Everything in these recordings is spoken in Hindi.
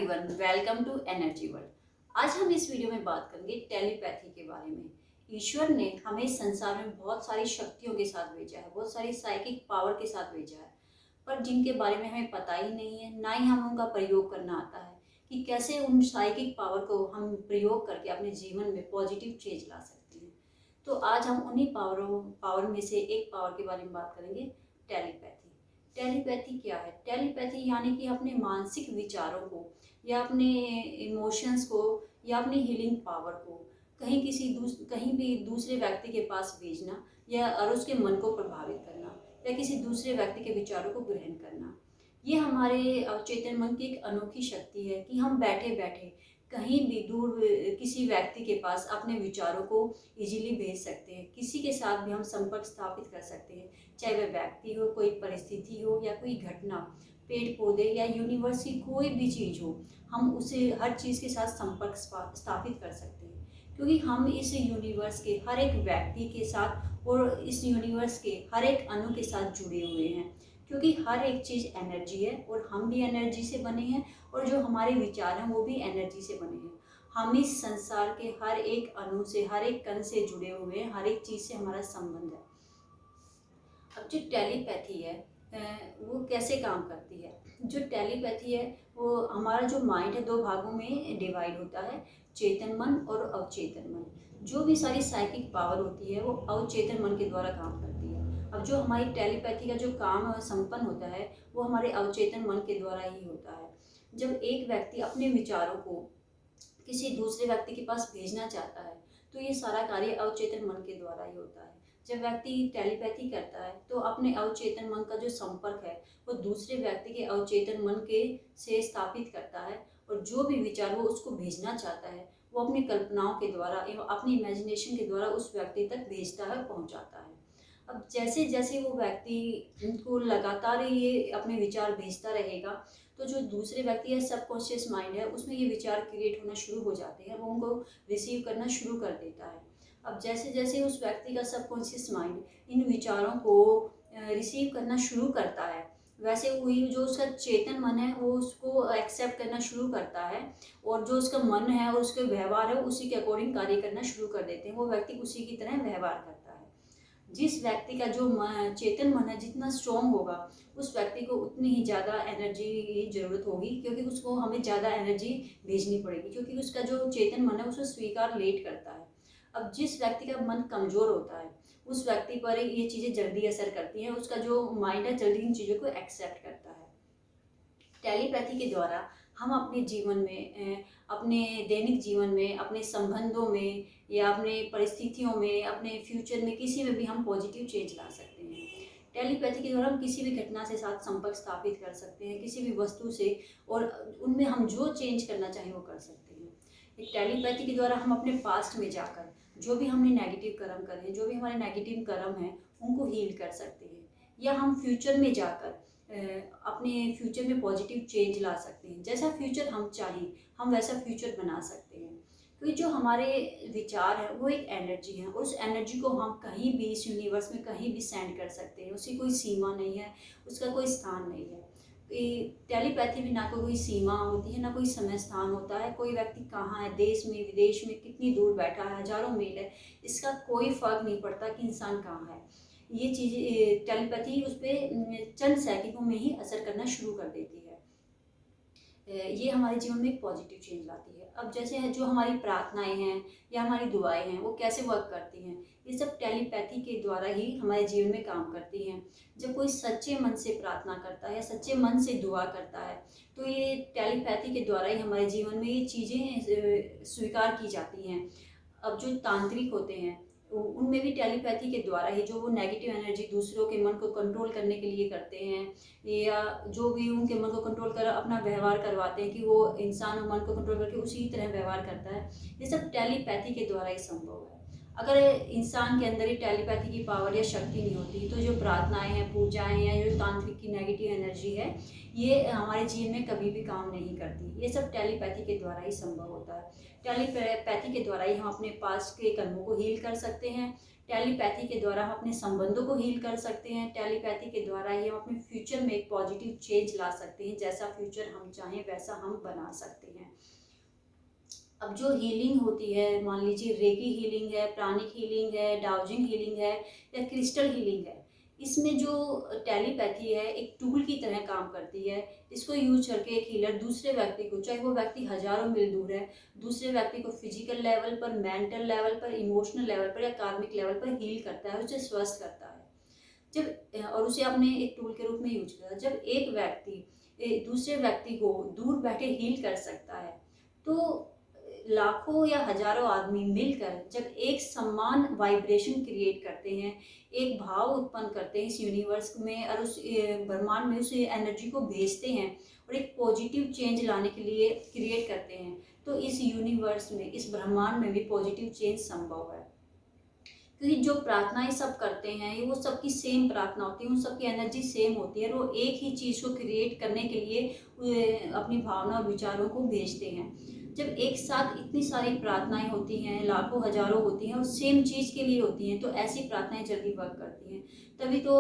Everyone, welcome to energy world. आज हम इस वीडियो में बात करेंगे टेलीपैथी के बारे में। ईश्वर ने हमें संसार में बहुत सारी शक्तियों के साथ भेजा है, बहुत सारी साइकिक पावर के साथ भेजा है, पर जिनके बारे में हमें पता ही नहीं है, ना ही हमें उनका प्रयोग करना आता है कि कैसे उन साइकिक पावर को हम प्रयोग करके अपने जीवन में पॉजिटिव चेंज ला सकते हैं। तो आज हम उन्हीं पावर में से एक पावर के बारे में बात करेंगे, टेलीपैथी। टेलीपैथी क्या है? टेलीपैथी यानी कि अपने मानसिक विचारों को या अपने इमोशंस को या अपनी हीलिंग पावर को कहीं भी दूसरे व्यक्ति के पास भेजना या और उसके मन को प्रभावित करना या किसी दूसरे व्यक्ति के विचारों को ग्रहण करना। ये हमारे अवचेतन मन की एक अनोखी शक्ति है कि हम बैठे बैठे कहीं भी दूर किसी व्यक्ति के पास अपने विचारों को इजीली भेज सकते हैं। किसी के साथ भी हम संपर्क स्थापित कर सकते हैं, चाहे वह व्यक्ति हो, कोई परिस्थिति हो या कोई घटना, पेड़ पौधे या यूनिवर्स की कोई भी चीज़ हो, हम उसे हर चीज़ के साथ संपर्क स्थापित कर सकते हैं। क्योंकि हम इस यूनिवर्स के हर एक व्यक्ति के साथ और इस यूनिवर्स के हर एक अणु के साथ जुड़े हुए हैं, क्योंकि हर एक चीज़ एनर्जी है और हम भी एनर्जी से बने हैं और जो हमारे विचार हैं वो भी एनर्जी से बने हैं। हम इस संसार के हर एक अणु से, हर एक कण से जुड़े हुए हैं, हर एक चीज़ से हमारा संबंध है। अब जो टेलीपैथी है वो कैसे काम करती है? जो टेलीपैथी है वो हमारा जो माइंड है दो भागों में डिवाइड होता है, चेतन मन और अवचेतन मन। जो भी सारी साइकिक पावर होती है वो अवचेतन मन के द्वारा काम करती है। अब जो हमारी टेलीपैथी का जो काम संपन्न होता है वो हमारे अवचेतन मन के द्वारा ही होता है। जब एक व्यक्ति अपने विचारों को किसी दूसरे व्यक्ति के पास भेजना चाहता है तो ये सारा कार्य अवचेतन मन के द्वारा ही होता है। जब व्यक्ति टेलीपैथी करता है तो अपने अवचेतन मन का जो संपर्क है वो दूसरे व्यक्ति के अवचेतन मन के से स्थापित करता है और जो भी विचार वो उसको भेजना चाहता है वो अपनी कल्पनाओं के द्वारा एवं अपनी इमेजिनेशन के द्वारा उस व्यक्ति तक भेजता है, पहुंचाता है। अब जैसे जैसे वो व्यक्ति को लगातार ये अपने विचार भेजता रहेगा तो जो दूसरे व्यक्ति है सबकॉन्शियस माइंड है उसमें ये विचार क्रिएट होना शुरू हो जाते हैं, वो उनको रिसीव करना शुरू कर देता है। अब जैसे जैसे उस व्यक्ति का सबकॉन्शियस माइंड इन विचारों को रिसीव करना शुरू करता है, वैसे वही जो उसका चेतन मन है वो उसको एक्सेप्ट करना शुरू करता है और जो उसका मन है और उसके व्यवहार है उसी के अकॉर्डिंग कार्य करना शुरू कर देते हैं। वो व्यक्ति उसी की तरह व्यवहार करता है। जिस व्यक्ति का जो चेतन मन है जितना स्ट्रॉन्ग होगा उस व्यक्ति को उतनी ही ज़्यादा एनर्जी की ज़रूरत होगी, क्योंकि उसको हमें ज़्यादा एनर्जी भेजनी पड़ेगी, क्योंकि उसका जो चेतन मन है उसे स्वीकार लेट करता है। अब जिस व्यक्ति का मन कमज़ोर होता है उस व्यक्ति पर ये चीज़ें जल्दी असर करती हैं, उसका जो माइंड है जल्दी इन चीज़ों को एक्सेप्ट करता है। टेलीपैथी के द्वारा हम अपने जीवन में अपने दैनिक जीवन में, अपने संबंधों में या अपने परिस्थितियों में, अपने फ्यूचर में किसी में भी हम पॉजिटिव चेंज ला सकते हैं। टेलीपैथी के द्वारा हम किसी भी घटना से साथ संपर्क स्थापित कर सकते हैं, किसी भी वस्तु से, और उनमें हम जो चेंज करना चाहें वो कर सकते हैं। एक टेलीपैथी के द्वारा हम अपने पास्ट में जाकर जो भी हमने नेगेटिव कर्म करे हैं, जो भी हमारे नेगेटिव कर्म हैं उनको हील कर सकते हैं, या हम फ्यूचर में जाकर अपने फ्यूचर में पॉजिटिव चेंज ला सकते हैं। जैसा फ्यूचर हम चाहें हम वैसा फ्यूचर बना सकते हैं, क्योंकि जो हमारे विचार है वो एक एनर्जी है, उस एनर्जी को हम कहीं भी इस यूनिवर्स में कहीं भी सेंड कर सकते हैं। उसकी कोई सीमा नहीं है, उसका कोई स्थान नहीं है। टेलीपैथी में ना कोई सीमा होती है, ना कोई समय स्थान होता है। कोई व्यक्ति कहाँ है, देश में विदेश में कितनी दूर बैठा है, हजारों मील है, इसका कोई फर्क नहीं पड़ता कि इंसान कहाँ है। ये चीज़ें टेलीपैथी उस पर चंद सेकंडों में ही असर करना शुरू कर देती है। ये हमारे जीवन में एक पॉजिटिव चेंज लाती है। अब जैसे है जो हमारी प्रार्थनाएं हैं या हमारी दुआएं हैं वो कैसे वर्क करती हैं, ये सब टेलीपैथी के द्वारा ही हमारे जीवन में काम करती हैं। जब कोई सच्चे मन से प्रार्थना करता है, सच्चे मन से दुआ करता है, तो ये टेलीपैथी के द्वारा ही हमारे जीवन में ये चीज़ें स्वीकार की जाती हैं। अब जो तांत्रिक होते हैं उनमें भी टेलीपैथी के द्वारा ही जो वो नेगेटिव एनर्जी दूसरों के मन को कंट्रोल करने के लिए करते हैं, या जो भी उनके मन को कंट्रोल कर अपना व्यवहार करवाते हैं कि वो इंसान मन को कंट्रोल करके उसी तरह व्यवहार करता है, ये सब टेलीपैथी के द्वारा ही संभव है। अगर इंसान के अंदर ही टेलीपैथी की पावर या शक्ति नहीं होती, तो जो प्रार्थनाएं हैं, पूजाएं हैं, जो तांत्रिक की नेगेटिव एनर्जी है, ये हमारे जीवन में कभी भी काम नहीं करती। ये सब टेलीपैथी के द्वारा ही संभव होता है। टेलीपैथी के द्वारा ही हम अपने पास के कर्मों को हील कर सकते हैं। टेलीपैथी के द्वारा हम अपने संबंधों को हील कर सकते हैं। टेलीपैथी के द्वारा ही हम अपने फ्यूचर में एक पॉजिटिव चेंज ला सकते हैं। जैसा फ्यूचर हम चाहें वैसा हम बना सकते हैं। अब जो हीलिंग होती है, मान लीजिए रेकी हीलिंग है, प्राणिक हीलिंग है, डाउजिंग हीलिंग है या क्रिस्टल हीलिंग है, इसमें जो टेलीपैथी है एक टूल की तरह काम करती है। इसको यूज करके एक हीलर दूसरे व्यक्ति को, चाहे वो व्यक्ति हजारों मील दूर है, दूसरे व्यक्ति को फिजिकल लेवल पर, मेंटल लेवल पर, इमोशनल लेवल पर या कार्मिक लेवल पर हील करता है, उसे स्वस्थ करता है। जब और उसे अपने एक टूल के रूप में यूज करता है। जब एक व्यक्ति दूसरे व्यक्ति को दूर बैठे हील कर सकता है, तो लाखों या हजारों आदमी मिलकर जब एक समान वाइब्रेशन क्रिएट करते हैं, एक भाव उत्पन्न करते हैं इस यूनिवर्स में और उस ब्रह्मांड में उस एनर्जी को भेजते हैं और एक पॉजिटिव चेंज लाने के लिए क्रिएट करते हैं, तो इस यूनिवर्स में, इस ब्रह्मांड में भी पॉजिटिव चेंज संभव है। क्योंकि जो प्रार्थनाएं सब करते हैं, ये वो सबकी सेम प्रार्थना होती है, उन सबकी एनर्जी सेम होती है और वो एक ही चीज़ को क्रिएट करने के लिए अपनी भावना और विचारों को भेजते हैं। जब एक साथ इतनी सारी प्रार्थनाएं होती हैं, लाखों हजारों होती हैं और सेम चीज़ के लिए होती हैं, तो ऐसी प्रार्थनाएं जल्दी वर्क करती हैं। तभी तो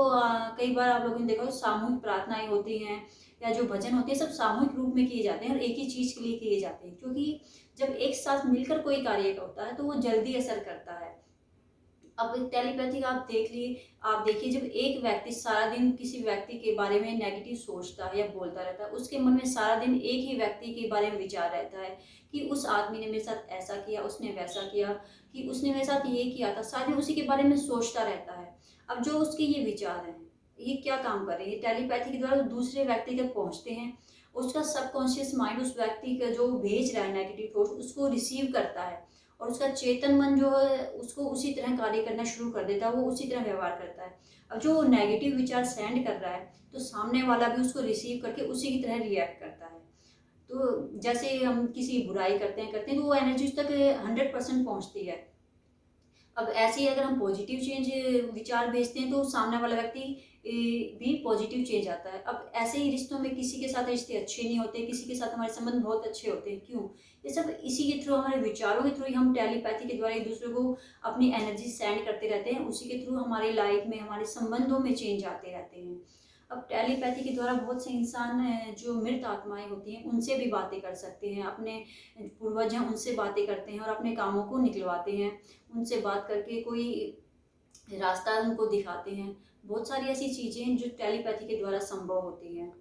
कई बार आप लोगों ने देखा हो, सामूहिक प्रार्थनाएं होती हैं या जो भजन होते हैं, सब सामूहिक रूप में किए जाते हैं और एक ही चीज़ के लिए किए जाते हैं। क्योंकि जब एक साथ मिलकर कोई कार्य होता है तो वो जल्दी असर करता है। अब टेलीपैथी का आप देखिए, जब एक व्यक्ति सारा दिन किसी व्यक्ति के बारे में नेगेटिव सोचता है या बोलता रहता है, उसके मन में सारा दिन एक ही व्यक्ति के बारे में विचार रहता है कि उस आदमी ने मेरे साथ ऐसा किया, उसने वैसा किया, कि उसने मेरे साथ ये किया था, सारा दिन उसी के बारे में सोचता रहता है। अब जो उसके ये विचार हैं, ये क्या काम कर रहे हैं, टेलीपैथी के द्वारा दूसरे व्यक्ति तक पहुँचते हैं। उसका सबकॉन्शियस माइंड उस व्यक्ति का जो भेज रहा है नेगेटिव थॉट, उसको रिसीव करता है और उसका चेतन मन जो है उसको उसी तरह कार्य करना शुरू कर देता है, वो उसी तरह व्यवहार करता है। अब जो नेगेटिव विचार सेंड कर रहा है, तो सामने वाला भी उसको रिसीव करके उसी की तरह रिएक्ट करता है। तो जैसे हम किसी बुराई करते हैं तो वो एनर्जी उस तक 100% पहुँचती है। अब ऐसे ही अगर हम पॉजिटिव चेंज विचार भेजते हैं, तो सामने वाला व्यक्ति भी पॉजिटिव चेंज आता है। अब ऐसे ही रिश्तों में किसी के साथ रिश्ते अच्छे नहीं होते, किसी के साथ हमारे संबंध बहुत अच्छे होते हैं। क्यों? ये सब इसी के थ्रू, हमारे विचारों के थ्रू ही हम टेलीपैथी के द्वारा एक दूसरे को अपनी एनर्जी सेंड करते रहते हैं। उसी के थ्रू हमारी लाइफ में, हमारे संबंधों में चेंज आते रहते हैं। अब टेलीपैथी के द्वारा बहुत से इंसान जो मृत आत्माएं होती हैं, उनसे भी बातें कर सकते हैं। अपने पूर्वज हैं, उनसे बातें करते हैं और अपने कामों को निकलवाते हैं। उनसे बात करके कोई रास्ता उनको दिखाते हैं। बहुत सारी ऐसी चीज़ें हैं जो टेलीपैथी के द्वारा संभव होती हैं।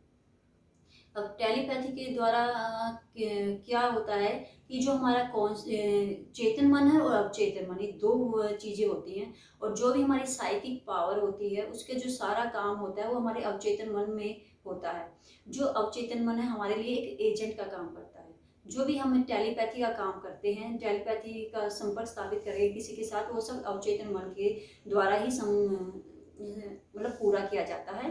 अब टेलीपैथी के द्वारा क्या होता है कि जो हमारा चेतन मन है और अवचेतन मन, ये दो चीज़ें होती हैं। और जो भी हमारी साइकिक पावर होती है, उसके जो सारा काम होता है वो हमारे अवचेतन मन में होता है। जो अवचेतन मन है हमारे लिए एक एजेंट का काम करता है। जो भी हम टेलीपैथी का काम करते हैं, टेलीपैथी का संपर्क स्थापित करें किसी के साथ, वो सब अवचेतन मन के द्वारा ही मतलब पूरा किया जाता है।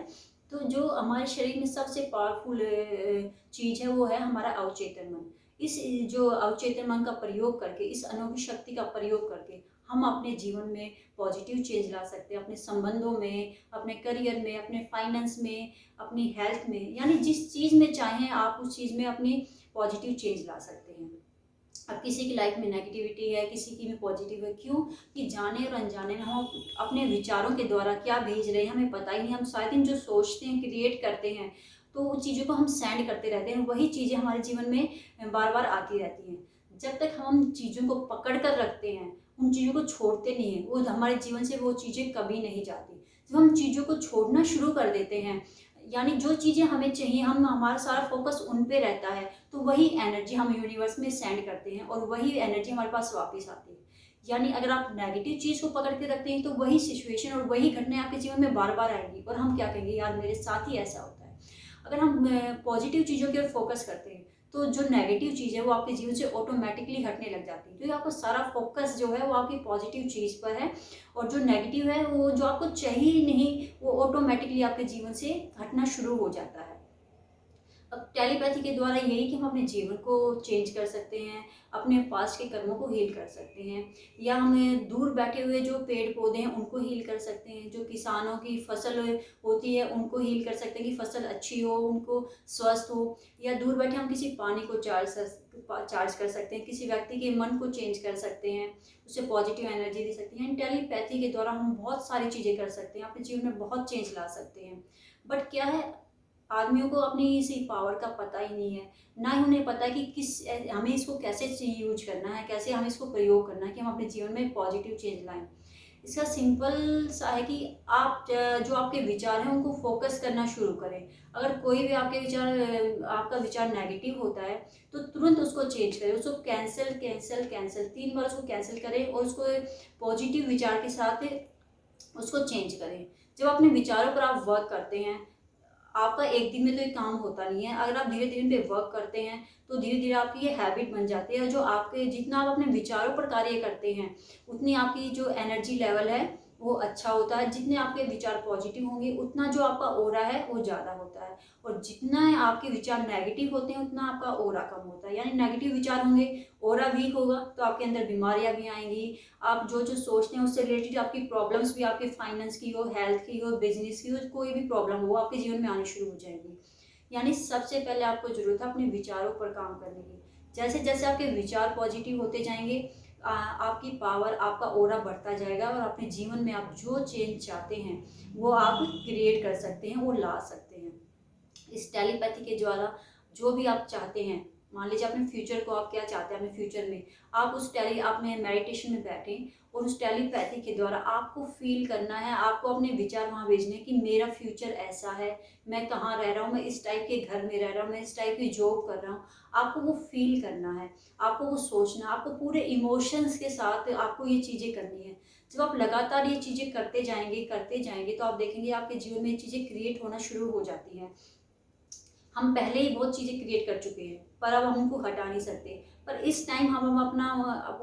तो जो हमारे शरीर में सबसे पावरफुल चीज़ है वो है हमारा अवचेतन मन। इस जो अवचेतन मन का प्रयोग करके, इस अनोखी शक्ति का प्रयोग करके हम अपने जीवन में पॉजिटिव चेंज ला सकते हैं। अपने संबंधों में, अपने करियर में, अपने फाइनेंस में, अपनी हेल्थ में, यानी जिस चीज़ में चाहें आप उस चीज़ में अपनी पॉजिटिव चेंज ला सकते हैं। अब किसी की लाइफ में नेगेटिविटी है, किसी की में पॉजिटिव है। क्यों? कि जाने और अनजाने में हम अपने विचारों के द्वारा क्या भेज रहे हैं हमें पता ही नहीं। हम सारे दिन जो सोचते हैं, क्रिएट करते हैं, तो उन चीज़ों को हम सेंड करते रहते हैं। वही चीज़ें हमारे जीवन में बार बार आती रहती हैं। जब तक हम चीज़ों को पकड़ कर रखते हैं, उन चीज़ों को छोड़ते नहीं हैं, वो हमारे जीवन से वो चीज़ें कभी नहीं जाती। जब हम चीज़ों को छोड़ना शुरू कर देते हैं, यानी जो चीज़ें हमें चाहिए, हमारा सारा फोकस उन पे रहता है, तो वही एनर्जी हम यूनिवर्स में सेंड करते हैं और वही एनर्जी हमारे पास वापस आती है। यानी अगर आप नेगेटिव चीज़ को पकड़ के रखते हैं, तो वही सिचुएशन और वही घटनाएं आपके जीवन में बार बार आएंगी और हम क्या कहेंगे, यार मेरे साथ ही ऐसा होता है। अगर हम पॉजिटिव चीज़ों की ओर फोकस करते हैं, तो जो नेगेटिव चीज़ है वो आपके जीवन से ऑटोमेटिकली हटने लग जाती है, क्योंकि आपका सारा फोकस जो है वो आपकी पॉजिटिव चीज़ पर है। और जो नेगेटिव है, वो जो आपको चाहिए ही नहीं, वो ऑटोमेटिकली आपके जीवन से हटना शुरू हो जाता है। अब टेलीपैथी के द्वारा यही कि हम अपने जीवन को चेंज कर सकते हैं, अपने पास्ट के कर्मों को हील कर सकते हैं, या हमें दूर बैठे हुए जो पेड़ पौधे हैं उनको हील कर सकते हैं, जो किसानों की फसल होती है उनको हील कर सकते हैं कि फसल अच्छी हो, उनको स्वस्थ हो, या दूर बैठे हम किसी पानी को चार्ज कर सकते हैं, किसी व्यक्ति के मन को चेंज कर सकते हैं, उसे पॉजिटिव एनर्जी दे सकते हैं। टेलीपैथी के द्वारा हम बहुत सारी चीज़ें कर सकते हैं, अपने जीवन में बहुत चेंज ला सकते हैं। बट क्या है, आदमियों को अपनी इसी पावर का पता ही नहीं है, ना ही उन्हें पता है कि हमें इसको कैसे यूज करना है, कैसे हमें इसको प्रयोग करना है कि हम अपने जीवन में पॉजिटिव चेंज लाएं। इसका सिंपल सा है कि आप जो आपके विचार हैं उनको फोकस करना शुरू करें। अगर कोई भी आपका विचार नेगेटिव होता है तो तुरंत उसको चेंज करें, उसको कैंसिल कैंसिल कैंसिल 3 बार उसको कैंसिल करें और उसको पॉजिटिव विचार के साथ उसको चेंज करें। जब अपने विचारों पर आप वर्क करते हैं, आपका एक दिन में तो ये काम होता नहीं है। अगर आप धीरे धीरे इन पे वर्क करते हैं तो धीरे धीरे आपकी ये हैबिट बन जाती है। जो आपके जितना आप अपने विचारों पर कार्य करते हैं उतनी आपकी जो एनर्जी लेवल है वो अच्छा होता है। जितने आपके विचार पॉजिटिव होंगे उतना जो आपका ओरा है वो ज़्यादा होता है, और जितना आपके विचार नेगेटिव होते हैं उतना आपका ओरा कम होता है। यानी नेगेटिव विचार होंगे, ओरा वीक होगा तो आपके अंदर बीमारियां भी आएंगी। आप जो जो सोचते हैं उससे रिलेटेड आपकी प्रॉब्लम्स भी, आपके फाइनेंस की हो, हेल्थ की हो, बिजनेस की हो, कोई भी प्रॉब्लम हो आपके जीवन में आनी शुरू हो जाएगी। यानी सबसे पहले आपको जरूरत है अपने विचारों पर काम करने की। जैसे जैसे आपके विचार पॉजिटिव होते जाएंगे, आपकी पावर, आपका ओरा बढ़ता जाएगा, और अपने जीवन में आप जो चेंज चाहते हैं वो आप क्रिएट कर सकते हैं, वो ला सकते हैं। इस टेलीपैथी के द्वारा जो भी आप चाहते हैं, मान लीजिए अपने फ्यूचर को आप क्या चाहते हैं, अपने फ्यूचर में आप आप में मेडिटेशन में बैठें और उस टेलीपैथी के द्वारा आपको फील करना है, आपको अपने विचार वहाँ भेजने कि मेरा फ्यूचर ऐसा है, मैं कहाँ रह रहा हूँ, मैं इस टाइप के घर में रह रहा हूँ, मैं इस टाइप की जॉब कर रहा हूँ। आपको वो फील करना है, आपको वो सोचना, आपको पूरे इमोशंस के साथ आपको ये चीज़ें करनी है। जब आप लगातार ये चीज़ें करते जाएंगे तो आप देखेंगे आपके जीवन में ये चीज़ें क्रिएट होना शुरू हो जाती हैं। हम पहले ही बहुत चीज़ें क्रिएट कर चुके हैं पर अब हम उनको हटा नहीं सकते। पर इस टाइम हम अपना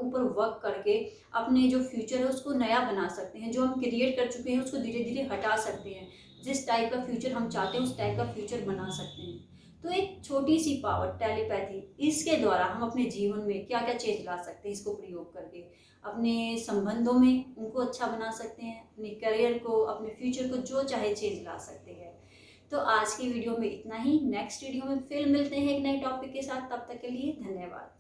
ऊपर वर्क करके अपने जो फ्यूचर है उसको नया बना सकते हैं। जो हम क्रिएट कर चुके हैं उसको धीरे धीरे हटा सकते हैं। जिस टाइप का फ्यूचर हम चाहते हैं उस टाइप का फ्यूचर बना सकते हैं। तो एक छोटी सी पावर टेलीपैथी, इसके द्वारा हम अपने जीवन में क्या क्या चेंज ला सकते हैं, इसको प्रयोग करके अपने संबंधों में उनको अच्छा बना सकते हैं, अपने करियर को, अपने फ्यूचर को जो चाहे चेंज ला सकते हैं। तो आज की वीडियो में इतना ही। नेक्स्ट वीडियो में फिर मिलते हैं एक नए टॉपिक के साथ। तब तक के लिए धन्यवाद।